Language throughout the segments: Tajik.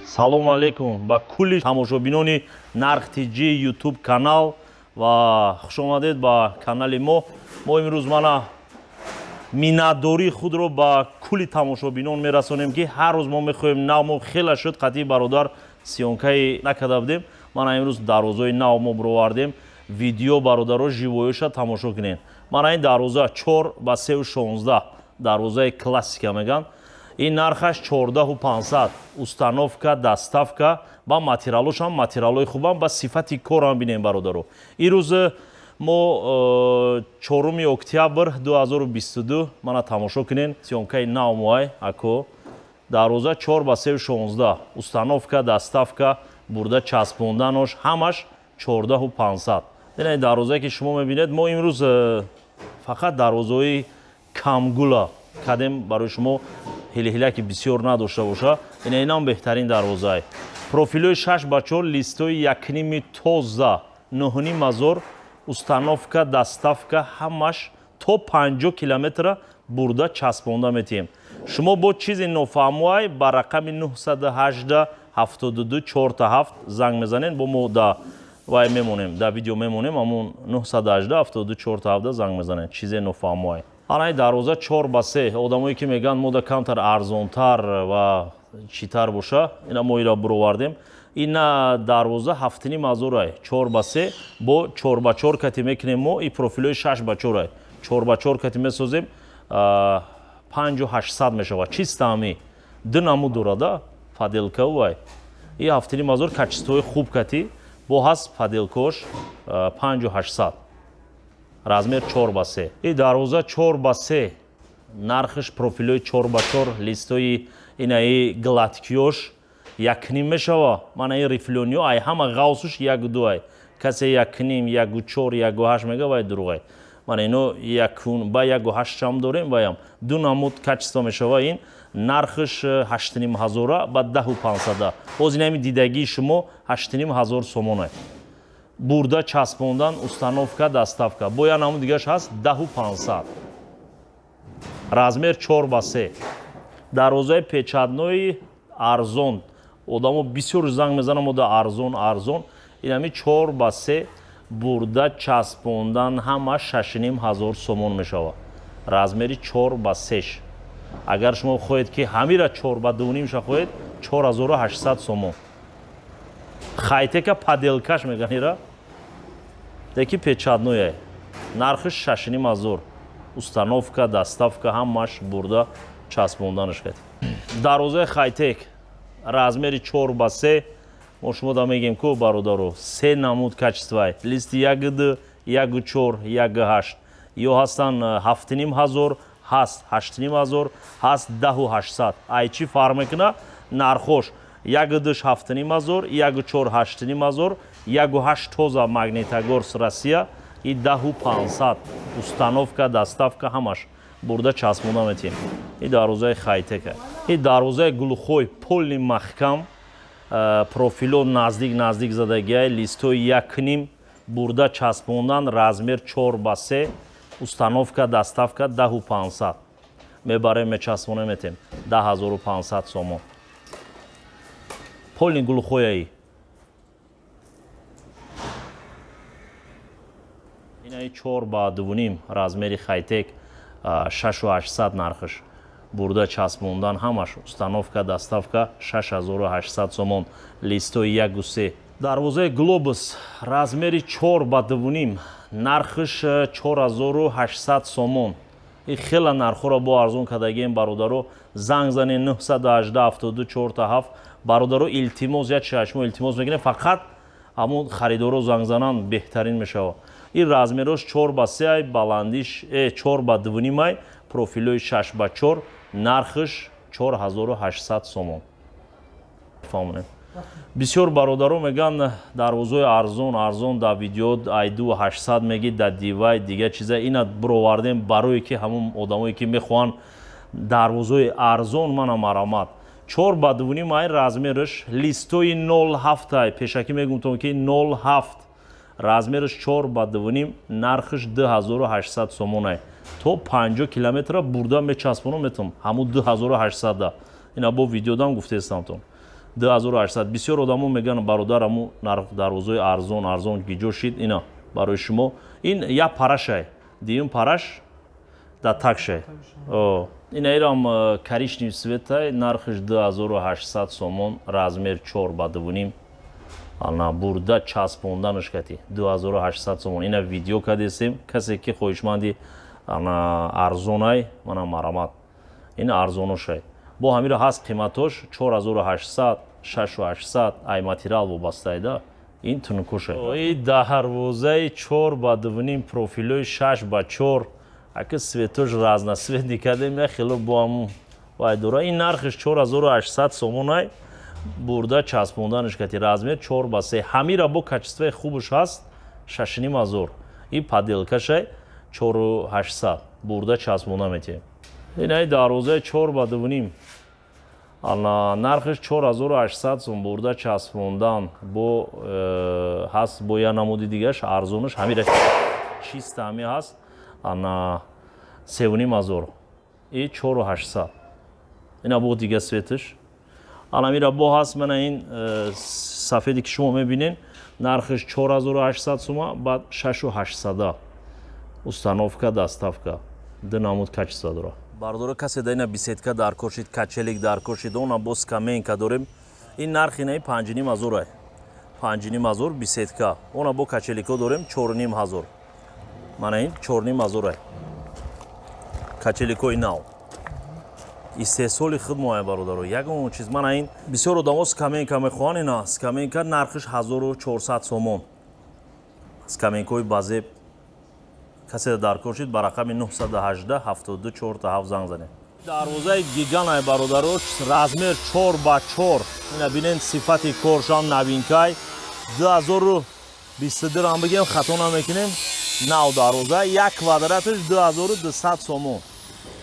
Салом алейкум ба кулли тамошобинони Нарх ТГ YouTube канал ва хушомадед ба канали мо. Мо имрӯз мана миннатдории худро ба кулли тамошобинон мерасонем ки ҳар рӯз мо мехоҳем нав мо хела шуд қатъи бародар сиёнкаи накарда будем. Мана имрӯз дарвозаи нав мо буровардем. Видео бародаро живоёша тамошо кунем. Мана ин дарвоза 4 ба 316 дарвозаи классика меган. Ин нархаш 14500. Установка, доставка ба материалош ҳам материалои хубам ба сифати корам бинем бародаро. Ирӯз мо 4 октябр 2022 мана тамошо кунем сиёнкаи нав моай ако дарвоза 4 ба 316. Установка, доставка, бурда часпонданош ҳамаш 14500. Ин дарвозае ки шумо мебинед. Мо имрӯз фақат дарвозаи камгула кадем барои шумо ҳилаки бисёр надошта боша. Инам беҳтарин дарвозае. Профилои 6 ба 4 листои якними тоза 9,000. Установка, доставка ҳамаш то 50 километра бурда часпонда метиҳем. Шумо бо чизи нофаҳмоай ба рақами 918 72 47 занг мезанед. Бо мо да вай мемонем, да видео мемонем. Амон 918 72 47 занг мезанед. Чизе нофаҳмоай. Анай дарвоза 4 ба 3. Одамое ки меган мода камтар арзонтар ва читар боша, ина мо ира буровардем. Ина дарвоза 7500 4 ба 3 бо 4 ба 4 кати мекунем мо. И профилои 6 ба 4 4 ба 4 кати месозем 5800 мешава. Чистами динаму дорада паделка вай. И 7500 качествои хуб кати бо ҳаст паделкош 5800. Размер 4 ба 3. И дарвоза 4 ба 3. Нархаш профилои 4 ба 4 листои инаи гладкиёш якним мешава. Мана ин рифлёниё ай ҳама ғавсуш 1-2 ай. Касе 1,5 1,4 1,8 мега вай дуруғай. Мана ино 1 ба 1,8 ҳам дорем ваям. Ду намуд качество мешава ин. Нархаш 8500 ба 10500. Боз инами дидагии шумо 8500 сомон ай. Бурда часпондан, установка, доставка. Бо я намуд дигаш ҳаст 10500. Размер 4 ба 3. Дарвозаи печатнои арзон. Одамо бисёр занг мезанам мода арзон. Инами 4 ба 3 бурда часпондан ҳама 6500 сомон мешава. Размери 4 ба 3. Агар шумо хоҳед ки ҳамира 4 ба 2 ша хоҳед 4800 сомон. Хайтека паделкаш меган ира. Деки печатное. Нархаш 6500. Установка, доставка ҳамаш бурда часпонданаш кати. Дарвозаи хайтек. Размери 4 ба 3. Мо шумо да мегем ко бародаро. 3 намуд качествай. Листи 1D, 1,4, 1,8. Ё ҳастан 7500, ҳаст 8500, ҳаст 10800. Ай чи фарқ мекуна? Нархош 1D 7500, 1,4 8500, 1,8 тоза Магнитогорск Россия и 10500. Установка, доставка ҳамаш бурда часпонда метиҳем. И дарвозаи хайтека. И дарвозаи глухой полни маҳкам. Профило наздик задагиай. Листои 1,5 бурда часпондан. Размер 4 ба 3. Установка, доставка 10500. Мебарем мечаспонем метем 10500 сомон. Полни глухояи. Инаи 4 ба 2 размери хайтек 6800 нархаш. Бурда часпондан ҳамаш. Установка, доставка 6800 сомон. Листои 1,3. Дарвозаи глобус размери 4 ба 2 нархаш 4800 сомон. И хела нархора бо арзон кадагием бародаро. Занг занен 918 72 47. Бародаро илтимос я чашмо илтимос мекунем фақат амон харидоро занг занан беҳтарин мешава. И размерош 4 ба 3 ай баландиш 4 ба 2 ай профилои 6 ба 4 нархаш 4800 сомон. Фаҳмонем. Бисёр бародаро меган дарвозаи арзон да видео айду 800 меги да дивай дига чиза ина буровардем барое ки ҳамон одамое ки мехоҳанд дарвозаи арзон мана марамат. 4 ба 2 ай размераш листои 07 ай пешакӣ мегумтон ки 07 размераш 4 ба 2 нархаш 2800 сомон ай. То 50 километра бурда мечаспонам метавонам ҳамун 2800. Ина бо видеодам гуфтестамтон. 2800. Бисёр одамо меган бародараму нарх дарозои арзон гиҷо шид. Ина барои шумо ин як парашай, диюм параш да такшай. Ина ирам коричневый цветай, нархиш 2800 сомон, размер 4 ба 2,5. Ана бурда часпонданаш кати 2800 сомон. Ина видео кадесем, касе ки хоҳишманди ана арзонай, мана марамат. Ина арзоношай. Бо ҳамира ҳаст қиматош 4800, 6800 ай материал вобастаида. Ин тунукошай. И дарвозаи 4 ба 2,5 профилои 6 ба 4. Ака светош разносветни кадем я хело бо аму вай дора. Ин нархиш 4800 сомонай. Бурда часпонданаш кати размер 4 ба 3. Ҳамира бо качествои хубуш ҳаст 6500. И паделкашай 4800. Бурда часпонда метем. Инай дарвозаи 4 ба 2,5. Ана нархиш 4800 сом, бурда часпондан бо ҳаст бо я намуди дигаш арзонаш ҳамира чиста ҳами ҳаст. Ана 3500 и 4800. Ина бо дига светаш. Ана мира бо ҳаст мана ин сафеди ки шумо мебинен нархиш 4800 сома, баъд 6800. Установка, доставка. Ду намуд качества дора. Бардора касе да ина беседка дар кор шид, качелик дар кор шид, она бо скамейнка дорем. Ин нархи наи 5500 ай. 5500 беседка. Она бо качелико дорем 4500. Мана ин 4500 ай. Качеликои нав. Истеҳсоли худ моя бародаро. Ягон чиз мана ин бисёр одамо скамейнка мехоҳанд. Ина скамейнка нархиш 1400 сомон. Скамейнкои базеб касе дар кор шид ба рақами 918 724 занг занед. Дарвозаи гиганай бародаро, размер 4 ба 4. Ина бинен сифати коршам навинкай 2022 рам бигем хато намекунем. Нав дарвоза 1 квадратиш 2200 сомон.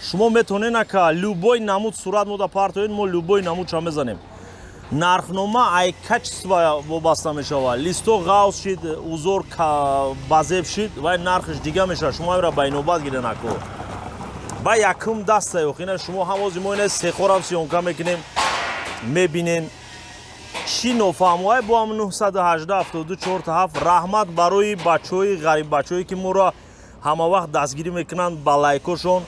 Шумо метонен ака любой намуд сурат мода партоен, мо любой намудша мезанем. Нархнома ай качества вобаста мешава. Листо ғавз шид, узор базеб шид, вай нархиш дига меша. Шумо амира байнобат гирен ако. Ба якум даста ёх. Ина шумо ҳамози мо ина сехорам сиёнка мекунем, мебинен. Чӣ нофаҳмоай бо ам 918 724 раҳмат барои бачаҳои ғариб, бачаҳое ки моро ҳама вақт дастгирӣ мекунанд ба лайкошон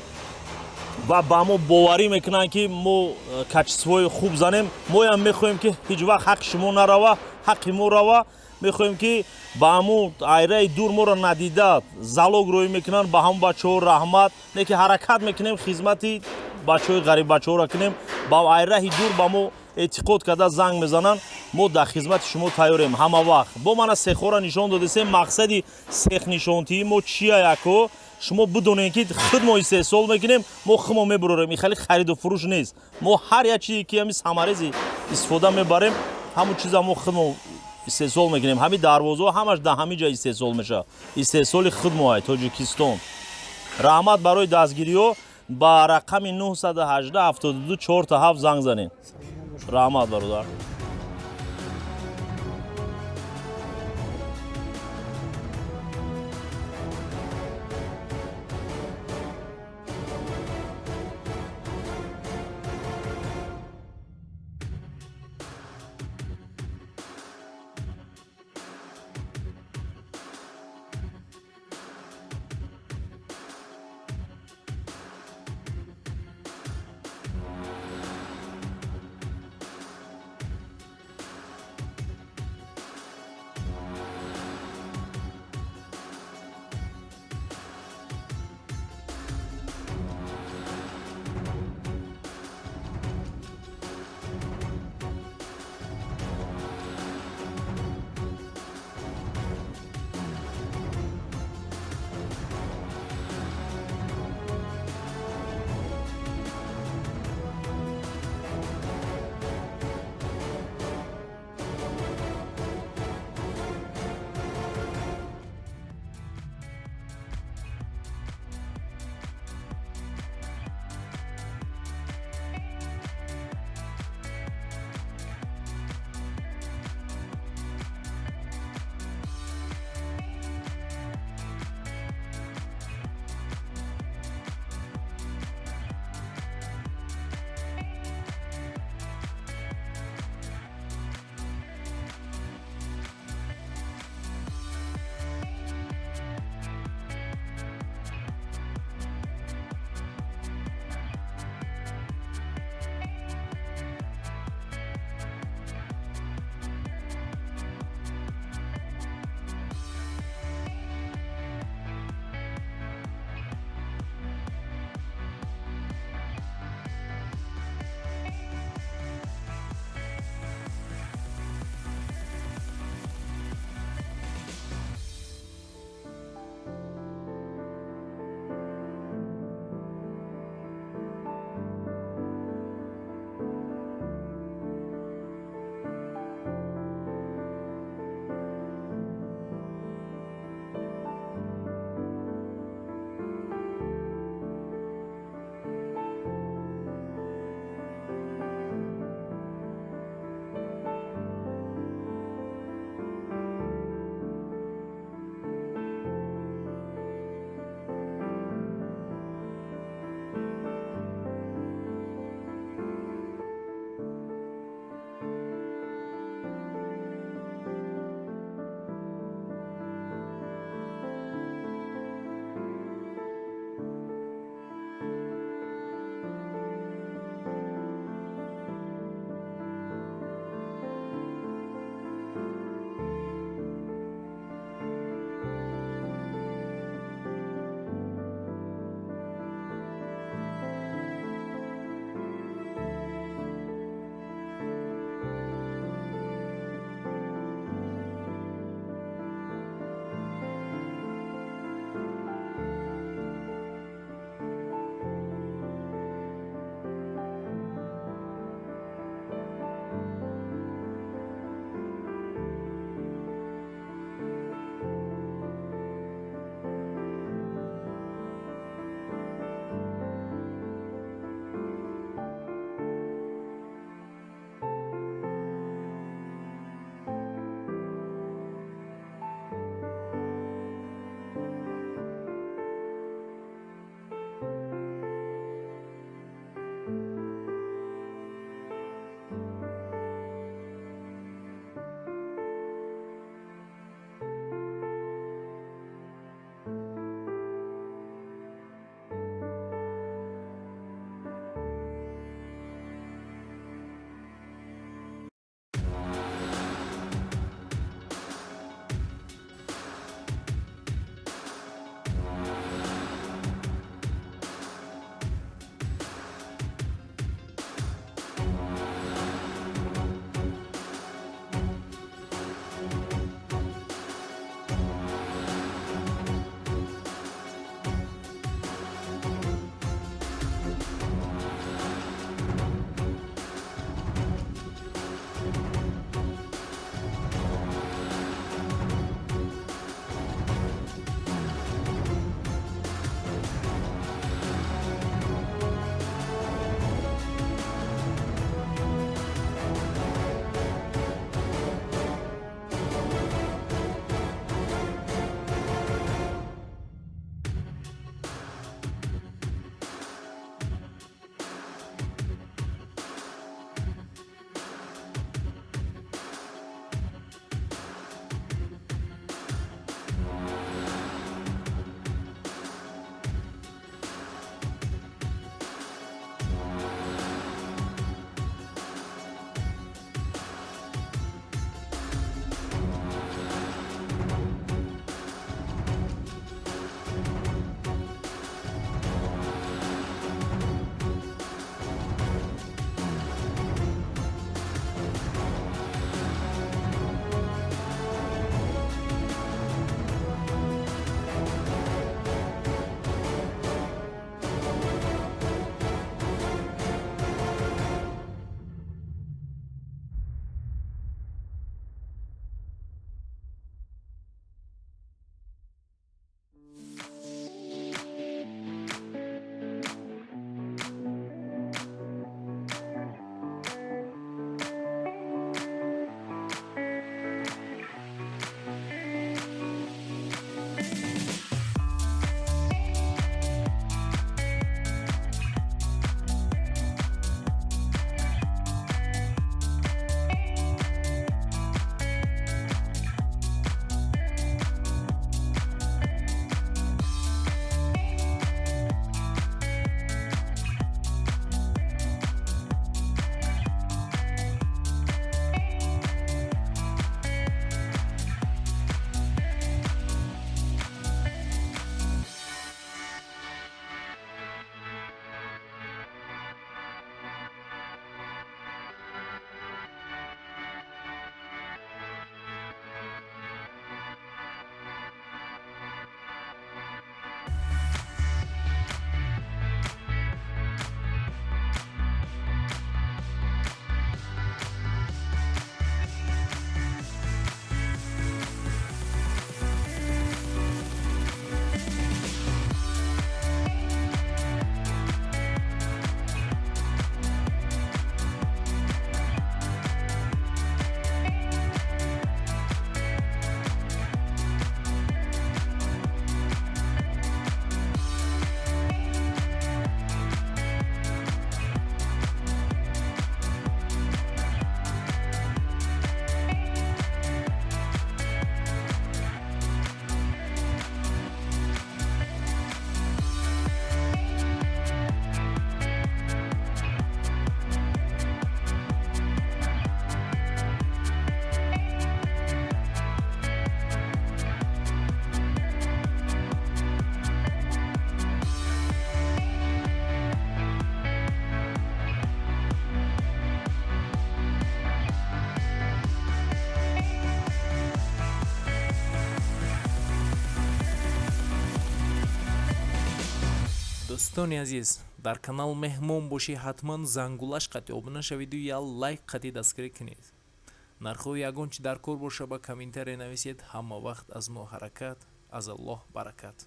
ва ба мо боварӣ мекунанд ки мо качествои хуб занем. Моям мехоҳем ки ҳеҷ вақт ҳаққи шумо нарава, ҳаққи мо рава. Мехоҳем ки ба ҳамун айраи дур моро надида залог роӣ мекунанд, ба ҳамун бачаҳо раҳмат. Не ки ҳаракат мекунем хизмати бачаҳои ғариб бачаҳоро кунем. Ба айраи дур ба мо эътиқод карда занг мезананд. Мо дар хизмати шумо тайёрем ҳама вақт. Бо мана сехора нишон додесем. Мақсади сехнишонтии мо чия яко? Шумо бидонем ки худ мо истеҳсол мекунем, мо худмо мебурорем. Ин хали хариду фурӯш нест. Мо ҳар як чизе ки ҳами самарези истифода мебарем, ҳамун чиза мо худмо истеҳсол мекунем. ҳами дарвозаҳо ҳамаш дар ҳамин ҷа истеҳсол меша. Истеҳсоли худ моай Тоҷикистон. Раҳмат барои дастгириҳо. Ба рақами 918 724 занг занед. Раҳмат бародар. دوستان عزیز در کانال مهمون باشی حتما زنگولش قطعی آبونه شوید و یا لایک قطعی دستگیری کنید نرخو یگون چی در کور باشه با کامنتر نویسید همه وقت از ما حرکت از الله برکت